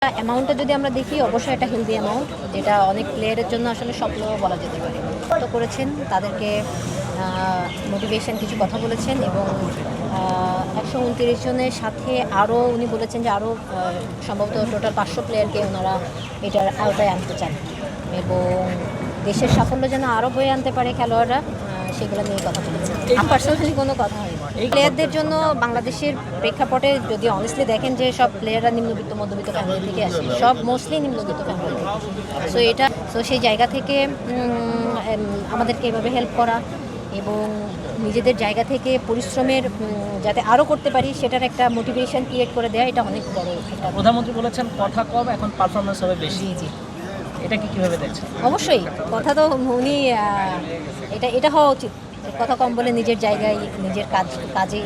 অ্যামাউন্টটা যদি আমরা দেখি অবশ্যই একটা হেলদি অ্যামাউন্ট, যেটা অনেক প্লেয়ারের জন্য আসলে স্বপ্ন বলা যেতে পারে। তো করেছেন, তাদেরকে মোটিভেশন কিছু কথা বলেছেন এবং 129 জনের সাথে আরও উনি বলেছেন যে আরও সম্ভবত টোটাল 500 প্লেয়ারকে ওনারা এটার আওতায় আনতে চান এবং দেশের সাফল্য যেন আরও বয়ে আনতে পারে খেলোয়াড়রা, সেগুলো নিয়ে কথা বলেছেন। পার্সোনালি কোনো কথা হয়নি। এই প্লেয়ারদের জন্য বাংলাদেশের প্রেক্ষাপটে যদি অনেস্টলি দেখেন যে সব প্লেয়াররা নিম্নবিত্ত মধ্যবিত্ত ফ্যামিলি থেকে আসে, সব মোস্টলি নিম্নবিত্ত ফ্যামিলি থেকে। সো সেই জায়গা থেকে আমাদেরকে এভাবে হেল্প করা এবং নিজেদের জায়গা থেকে পরিশ্রমের যাতে আরও করতে পারি সেটার একটা মোটিভেশন ক্রিয়েট করে দেওয়া, এটা অনেক বড় একটা। প্রধানমন্ত্রী বলেছেন কথা কম, এখন পারফরমেন্স হবে বেশি। জি। এটা কি কীভাবে দেখছেন? অবশ্যই কথা তো উনি এটা হওয়া উচিত। কথা কম বলে নিজের জায়গায় নিজের কাজেই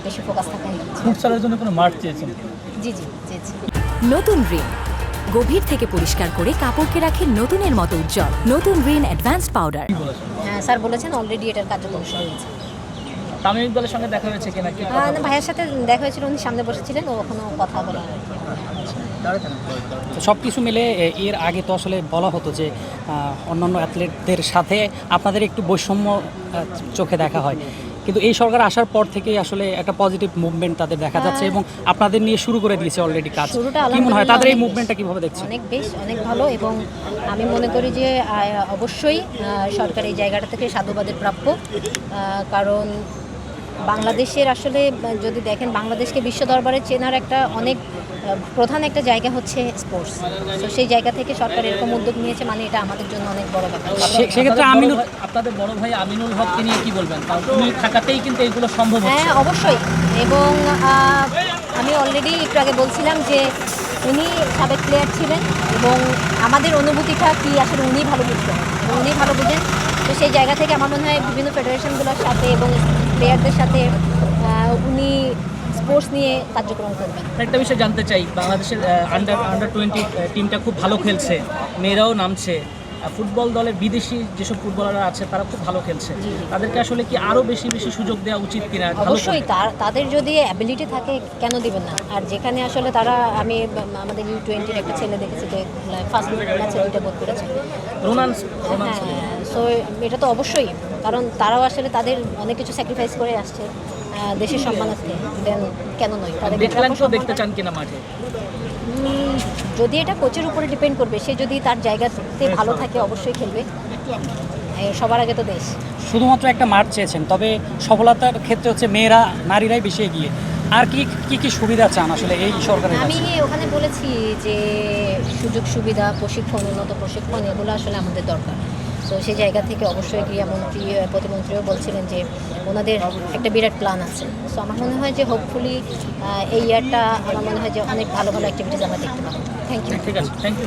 বেশি ফোকাস থাকা উচিত। ফুটসালের জন্য কোনো মাঠ চেয়েছেন? জি চেয়েছি। নতুন রিন গভীর থেকে পরিষ্কার করে কাপড়কে রাখে নতুনের মতো উজ্জ্বল। নতুন রিন অ্যাডভান্সড পাউডার। হ্যাঁ স্যার বলেছেন অলরেডি এটার কার্যক্রম শুরু হয়েছে। তামিম ইকবালের সঙ্গে দেখা হয়েছে কিনা? ভাইয়ের সাথে দেখা হয়েছিল, উনি সামনে বসেছিলেন, ও কোনো কথা বলা সব কিছু মিলে এর আগে তো আসলে বলা হতো যে অন্যান্য অ্যাথলেটদের সাথে আপনাদের একটু বৈষম্য চোখে দেখা হয়, কিন্তু এই সরকার আসার পর থেকেই আসলে একটা পজিটিভ মুভমেন্ট তাদের দেখা যাচ্ছে এবং আপনাদের নিয়ে শুরু করে দিয়েছে অলরেডি কাজ। কি মনে হয় তাদের এই মুভমেন্টটা কীভাবে দেখছেন? অনেক ভালো এবং আমি মনে করি যে অবশ্যই সরকার এই জায়গাটা থেকে সাধুবাদের প্রাপ্য, কারণ বাংলাদেশের আসলে যদি দেখেন বাংলাদেশকে বিশ্ব দরবারে চেনার একটা অনেক প্রধান একটা জায়গা হচ্ছে স্পোর্টস। তো সেই জায়গা থেকে সরকার এরকম উদ্যোগ নিয়েছে, মানে এটা আমাদের জন্য অনেক বড় ব্যাপার। সেক্ষেত্রে আপনাদের বড় ভাই আমিনুল হককে নিয়ে কি বলবেন? কারণ উনি থাকাতেই কিন্তু এগুলো সম্ভব হচ্ছে। হ্যাঁ অবশ্যই, এবং আমি অলরেডি একটু আগে বলছিলাম যে উনি সাবেক প্লেয়ার ছিলেন এবং আমাদের অনুভূতিটা কি আসলে উনি ভালো বুঝতেন এবং উনি ভালো বুঝেন। তো সেই জায়গা থেকে আমার মনে হয় বিভিন্ন ফেডারেশনগুলোর সাথে এবং প্লেয়ারদের সাথে উনি স্পোর্টস নিয়ে কার্যক্রম করবেন। একটা বিষয় জানতে চাই, বাংলাদেশের আন্ডার 20 টিমটা খুব ভালো খেলছে, মেয়েরাও নামছে। ফুটবল দলের বিদেশি যেসব ফুটবলাররা আছে তারা খুব ভালো খেলছে, তাদেরকে আসলে কি আরও বেশি বেশি সুযোগ দেওয়া উচিত কিনা? অবশ্যই তাদের যদি অ্যাবিলিটি থাকে কেন দিবেন না। আর যেখানে আসলে তারা, আমি আমাদের U20 একটা ছেলে দেখেছি যে ফার্স্ট ম্যাচে 2টা গোল করেছে, হ্যাঁ। সো এটা তো অবশ্যই, কারণ তারাও আসলে তাদের অনেক কিছু স্যাক্রিফাইস করে আসছে দেশের সম্মানার্থে। দেন কেন নয়, দেখতে চান কিনা মাঠে? যদি এটা কোচের উপরে ডিপেন্ড করবে, সে যদি তার জায়গাতে ভালো থাকে অবশ্যই খেলবে। সবার আগে তো দেশ। শুধুমাত্র একটা মাঠ চেয়েছেন, তবে সফলতার ক্ষেত্রে হচ্ছে মেয়েরা নারীরাই বেশি এগিয়ে। আর কি সুবিধা চান আসলে এই সরকারের? আমি ওখানে বলেছি যে সুযোগ সুবিধা, প্রশিক্ষণ, উন্নত প্রশিক্ষণ, এগুলো আসলে আমাদের দরকার। তো সেই জায়গা থেকে অবশ্যই ক্রীড়ামন্ত্রী, প্রতিমন্ত্রীও বলছিলেন যে ওনাদের একটা বিরাট প্ল্যান আছে। সো আমার মনে হয় যে হোপফুলি এই ইয়ারটা আমার মনে হয় যে অনেক ভালো ভালো অ্যাক্টিভিটিস আমরা দেখতে পাবো। Thank you. ঠিক আছে, থ্যাংক ইউ।